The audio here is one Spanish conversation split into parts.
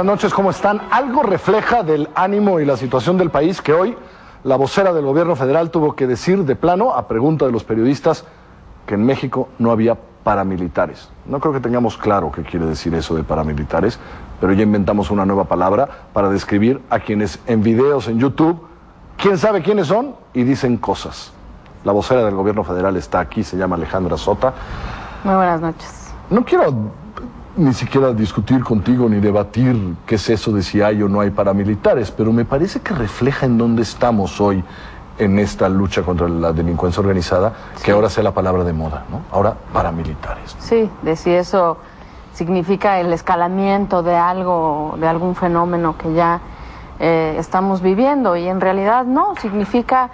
buenas noches, ¿cómo están? Algo refleja del ánimo y la situación del país que hoy la vocera del gobierno federal tuvo que decir de plano, a pregunta de los periodistas, que en México no había paramilitares. No creo que tengamos claro qué quiere decir eso de paramilitares, pero ya inventamos una nueva palabra para describir a quienes en videos en YouTube, quién sabe quiénes son, y dicen cosas. La vocera del gobierno federal está aquí, se llama Alejandra Sota. Muy buenas noches. No quiero ni siquiera discutir contigo ni debatir qué es eso de si hay o no hay paramilitares, pero me parece que refleja en dónde estamos hoy en esta lucha contra la delincuencia organizada, que ahora sea la palabra de moda, ¿no? Ahora, paramilitares. Sí, de si eso significa el escalamiento de algo, de algún fenómeno que ya estamos viviendo, y en realidad no, significa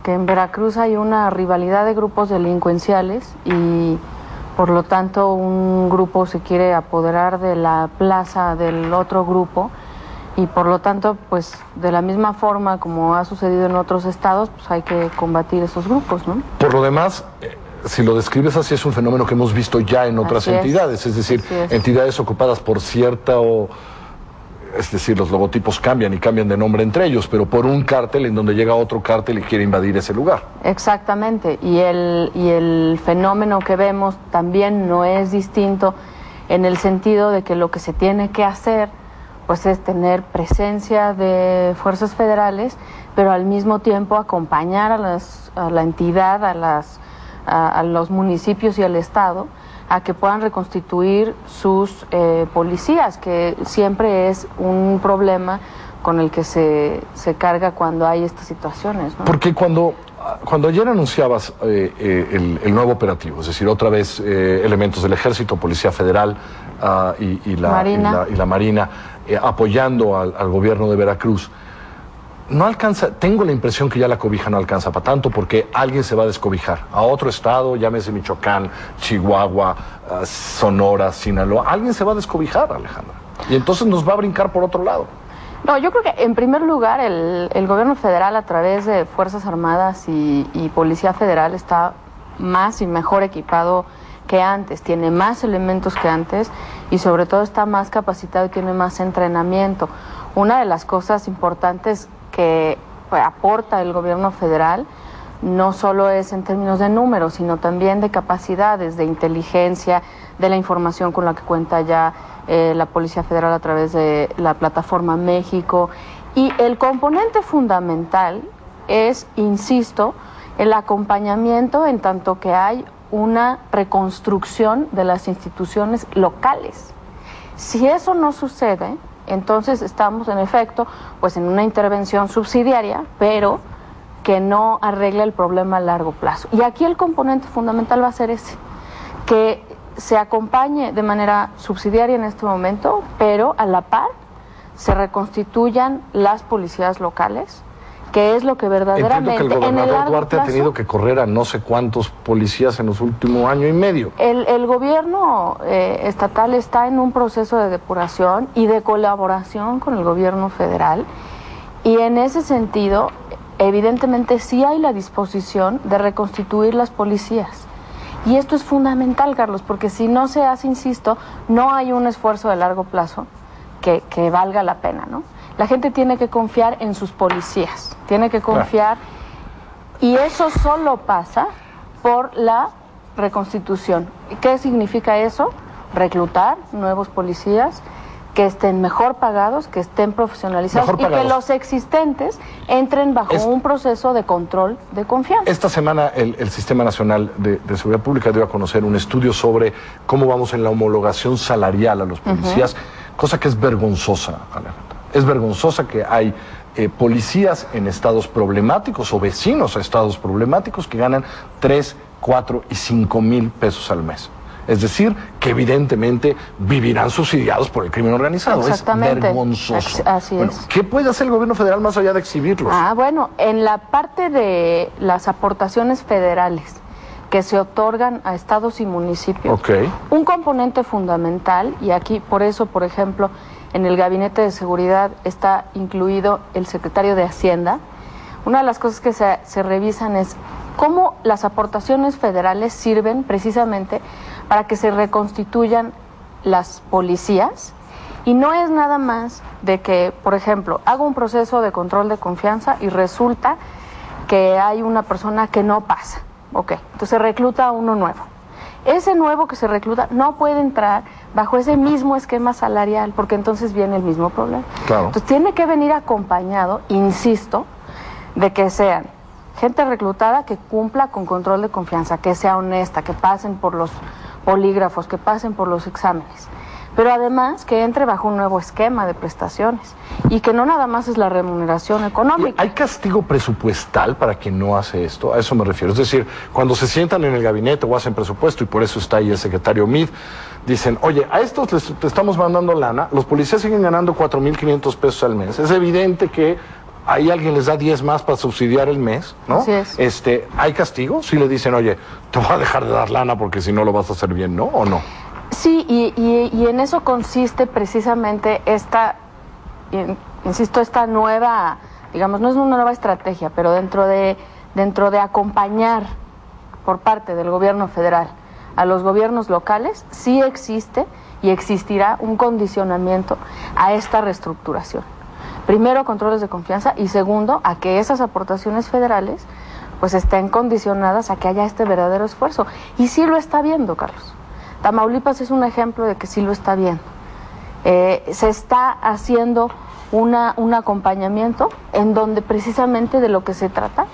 que en Veracruz hay una rivalidad de grupos delincuenciales y por lo tanto un grupo se quiere apoderar de la plaza del otro grupo y por lo tanto pues de la misma forma como ha sucedido en otros estados pues hay que combatir esos grupos, ¿no? Por lo demás, si lo describes así, es un fenómeno que hemos visto ya en otras entidades, es decir, entidades ocupadas por cierta o... Es decir, los logotipos cambian y cambian de nombre entre ellos, pero por un cártel en donde llega otro cártel y quiere invadir ese lugar. Exactamente, y el fenómeno que vemos también no es distinto en el sentido de que lo que se tiene que hacer pues es tener presencia de fuerzas federales, pero al mismo tiempo acompañar a la entidad, a los municipios y al Estado a que puedan reconstituir sus policías, que siempre es un problema con el que se carga cuando hay estas situaciones, ¿no? Porque cuando ayer anunciabas el nuevo operativo, es decir, otra vez elementos del Ejército, Policía Federal y la Marina apoyando al gobierno de Veracruz, no alcanza, tengo la impresión que ya la cobija no alcanza para tanto porque alguien se va a descobijar a otro estado, llámese Michoacán, Chihuahua, Sonora, Sinaloa, alguien se va a descobijar, Alejandra, y entonces nos va a brincar por otro lado. No, yo creo que en primer lugar el gobierno federal a través de Fuerzas Armadas y Policía Federal está más y mejor equipado que antes, tiene más elementos que antes y sobre todo está más capacitado y tiene más entrenamiento. Una de las cosas importantes que aporta el gobierno federal no solo es en términos de números, sino también de capacidades, de inteligencia, de la información con la que cuenta ya la Policía Federal a través de la plataforma México. Y el componente fundamental es, insisto, el acompañamiento en tanto que hay una reconstrucción de las instituciones locales. Si eso no sucede, entonces estamos en efecto pues en una intervención subsidiaria, pero que no arregla el problema a largo plazo. Y aquí el componente fundamental va a ser ese, que se acompañe de manera subsidiaria en este momento, pero a la par se reconstituyan las policías locales, que es lo que verdaderamente... Entiendo que el gobernador Duarte ha tenido que correr a no sé cuántos policías en los últimos año y medio. El gobierno estatal está en un proceso de depuración y de colaboración con el gobierno federal, y en ese sentido, evidentemente sí hay la disposición de reconstituir las policías. Y esto es fundamental, Carlos, porque si no se hace, insisto, no hay un esfuerzo de largo plazo que valga la pena, ¿no? La gente tiene que confiar en sus policías, tiene que confiar, y eso solo pasa por la reconstitución. ¿Qué significa eso? Reclutar nuevos policías que estén mejor pagados, que estén profesionalizados y que los existentes entren bajo un proceso de control de confianza. Esta semana el Sistema Nacional de Seguridad Pública dio a conocer un estudio sobre cómo vamos en la homologación salarial a los policías, cosa que es vergonzosa, Alejandra. Es vergonzosa que hay policías en estados problemáticos o vecinos a estados problemáticos que ganan 3, 4 y 5 mil pesos al mes. Es decir, que evidentemente vivirán subsidiados por el crimen organizado. Exactamente. Es vergonzoso. Así es. ¿Qué puede hacer el gobierno federal más allá de exhibirlos? Bueno, en la parte de las aportaciones federales que se otorgan a estados y municipios, un componente fundamental, y aquí por eso, por ejemplo, en el Gabinete de Seguridad está incluido el secretario de Hacienda, una de las cosas que se revisan es cómo las aportaciones federales sirven precisamente para que se reconstituyan las policías Y no es nada más de que, por ejemplo, hago un proceso de control de confianza y resulta que hay una persona que no pasa. Ok, entonces recluta a uno nuevo. Ese nuevo que se recluta no puede entrar bajo ese mismo esquema salarial, porque entonces viene el mismo problema. Claro. Entonces tiene que venir acompañado, insisto, de que sean gente reclutada que cumpla con control de confianza, que sea honesta, que pasen por los polígrafos, que pasen por los exámenes. Pero además que entre bajo un nuevo esquema de prestaciones y que no nada más es la remuneración económica. ¿Hay castigo presupuestal para quien no hace esto? A eso me refiero. Es decir, cuando se sientan en el gabinete o hacen presupuesto, y por eso está ahí el secretario Meade, dicen, oye, a estos les estamos mandando lana, los policías siguen ganando 4,500 pesos al mes. Es evidente que ahí alguien les da 10 más para subsidiar el mes, ¿no? Así es. ¿Hay castigo? Si le dicen, oye, te voy a dejar de dar lana porque si no lo vas a hacer bien, ¿no? ¿O no? Sí, y en eso consiste precisamente insisto, esta nueva, digamos, no es una nueva estrategia, pero dentro de acompañar por parte del gobierno federal a los gobiernos locales, sí existe y existirá un condicionamiento a esta reestructuración. Primero, controles de confianza, y segundo, a que esas aportaciones federales pues estén condicionadas a que haya este verdadero esfuerzo. Y sí lo está viendo, Carlos. Tamaulipas es un ejemplo de que sí lo está viendo. Se está haciendo un acompañamiento en donde precisamente de lo que se trata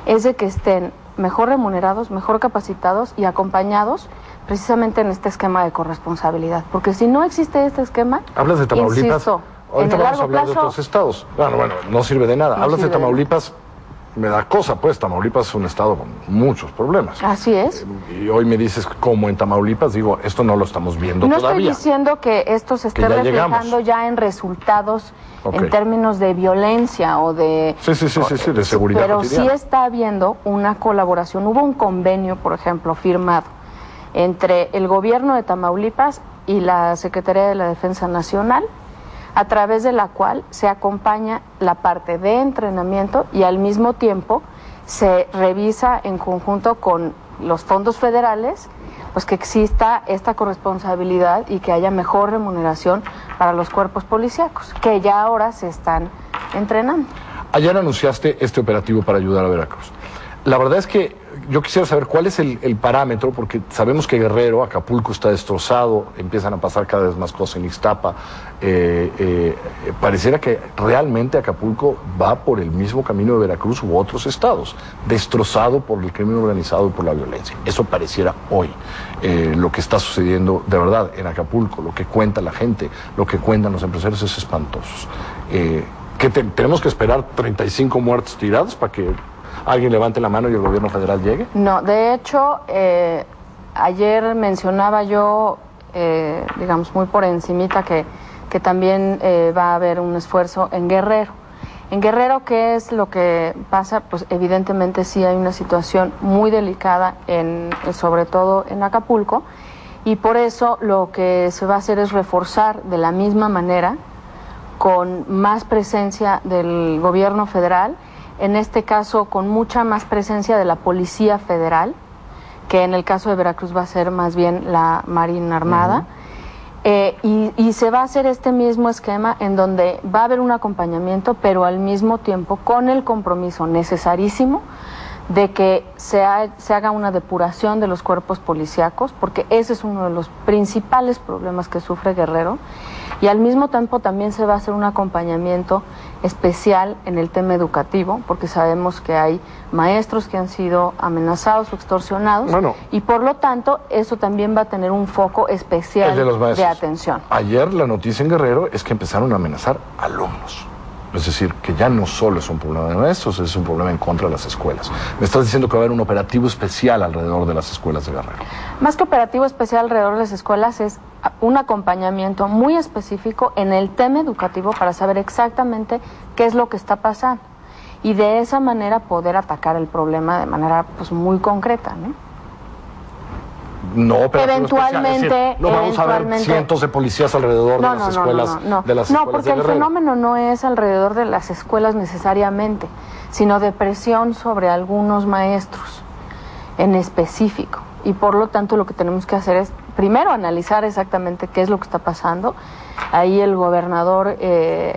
es de que estén mejor remunerados, mejor capacitados y acompañados precisamente en este esquema de corresponsabilidad. Porque si no existe este esquema, hablas de Tamaulipas, insisto, ahorita en el vamos a hablar de otros estados. Bueno, no sirve de nada. Hablas de Tamaulipas, me da cosa, pues Tamaulipas es un estado con muchos problemas. Así es. Y hoy me dices, como en Tamaulipas, digo, esto no lo estamos viendo todavía. No estoy diciendo que esto se esté reflejando ya en resultados en términos de violencia o de... Sí, de seguridad pero cotidiana. Sí está habiendo una colaboración. Hubo un convenio, por ejemplo, firmado entre el gobierno de Tamaulipas y la Secretaría de la Defensa Nacional, a través de la cual se acompaña la parte de entrenamiento y al mismo tiempo se revisa en conjunto con los fondos federales, pues que exista esta corresponsabilidad y que haya mejor remuneración para los cuerpos policíacos, que ya ahora se están entrenando. Ayer anunciaste este operativo para ayudar a Veracruz. La verdad es que yo quisiera saber cuál es el parámetro, porque sabemos que Guerrero, Acapulco está destrozado, empiezan a pasar cada vez más cosas en Ixtapa. Pareciera que realmente Acapulco va por el mismo camino de Veracruz u otros estados, destrozado por el crimen organizado y por la violencia. Eso pareciera hoy. Lo que está sucediendo de verdad en Acapulco, lo que cuenta la gente, lo que cuentan los empresarios es espantoso. ¿Tenemos que esperar 35 muertos tirados para que alguien levante la mano y el gobierno federal llegue? No, de hecho, ayer mencionaba yo, digamos, muy por encimita que también va a haber un esfuerzo en Guerrero. En Guerrero, ¿qué es lo que pasa? Pues evidentemente sí hay una situación muy delicada, sobre todo en Acapulco, y por eso lo que se va a hacer es reforzar de la misma manera, con más presencia del gobierno federal, en este caso con mucha más presencia de la Policía Federal, que en el caso de Veracruz va a ser más bien la Marina Armada. Y se va a hacer este mismo esquema en donde va a haber un acompañamiento, pero al mismo tiempo con el compromiso necesarísimo de que se haga una depuración de los cuerpos policíacos, porque ese es uno de los principales problemas que sufre Guerrero, y al mismo tiempo también se va a hacer un acompañamiento especial en el tema educativo, porque sabemos que hay maestros que han sido amenazados o extorsionados, y por lo tanto eso también va a tener un foco especial de atención. Ayer la noticia en Guerrero es que empezaron a amenazar alumnos. Es decir, que ya no solo es un problema de maestros, es un problema en contra de las escuelas. Me estás diciendo que va a haber un operativo especial alrededor de las escuelas de Guerrero. Más que operativo especial alrededor de las escuelas, es un acompañamiento muy específico en el tema educativo para saber exactamente qué es lo que está pasando. Y de esa manera poder atacar el problema de manera pues muy concreta, ¿no? No, eventualmente, decir, no vamos a ver cientos de policías alrededor de las escuelas de las escuelas No, porque de el fenómeno no es alrededor de las escuelas necesariamente, sino de presión sobre algunos maestros. en específico. Y por lo tanto lo que tenemos que hacer es primero analizar exactamente qué es lo que está pasando. Ahí el gobernador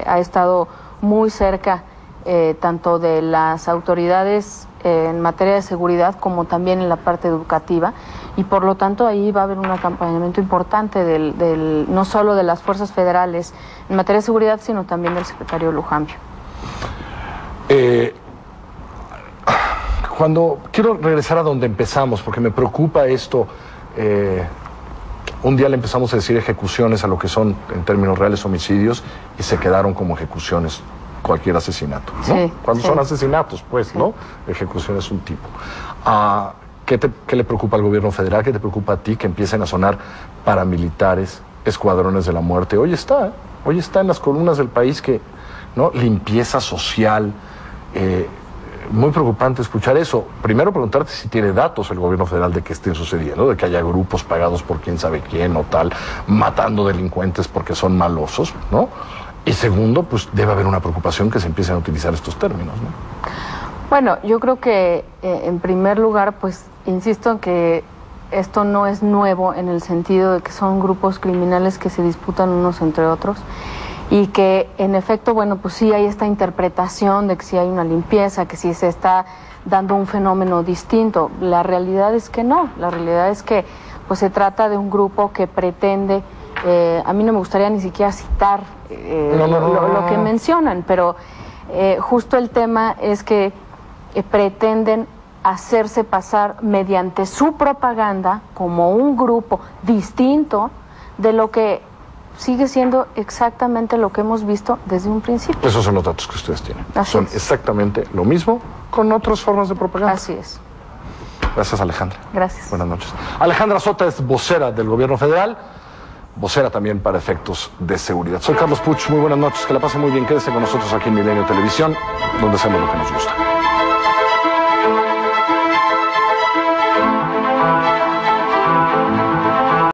ha estado muy cerca tanto de las autoridades en materia de seguridad como también en la parte educativa, y por lo tanto ahí va a haber un acompañamiento importante no solo de las fuerzas federales en materia de seguridad, sino también del secretario Lujambio. Cuando quiero regresar a donde empezamos, porque me preocupa esto, un día le empezamos a decir ejecuciones a lo que son en términos reales homicidios y se quedaron como ejecuciones cualquier asesinato, ¿no? Sí, cuando sí. son asesinatos, pues, sí. ¿No? Ejecución es un tipo. ¿Qué le preocupa al gobierno federal? ¿Qué te preocupa a ti que empiecen a sonar paramilitares, escuadrones de la muerte? Hoy está en las columnas del país que, ¿no? Limpieza social. Muy preocupante escuchar eso. Primero preguntarte si tiene datos el gobierno federal de que estén sucediendo, de que haya grupos pagados por quién sabe quién o tal, matando delincuentes porque son malosos, ¿no? Y segundo, pues debe haber una preocupación que se empiecen a utilizar estos términos, ¿no? Bueno, yo creo que en primer lugar, pues insisto en que esto no es nuevo en el sentido de que son grupos criminales que se disputan unos entre otros y que en efecto, bueno, pues sí hay esta interpretación de que sí hay una limpieza, que sí se está dando un fenómeno distinto. La realidad es que no, la realidad es que pues se trata de un grupo que pretende, a mí no me gustaría ni siquiera citar lo que mencionan, pero justo el tema es que pretenden hacerse pasar mediante su propaganda como un grupo distinto de lo que sigue siendo exactamente lo que hemos visto desde un principio. Esos son los datos que ustedes tienen. Son exactamente lo mismo con otras formas de propaganda. Así es. Gracias, Alejandra. Gracias. Buenas noches. Alejandra Sota es vocera del gobierno federal, vocera también para efectos de seguridad. Soy Carlos Puch, muy buenas noches, que la pasen muy bien. Quédese con nosotros aquí en Milenio Televisión, donde hacemos lo que nos gusta.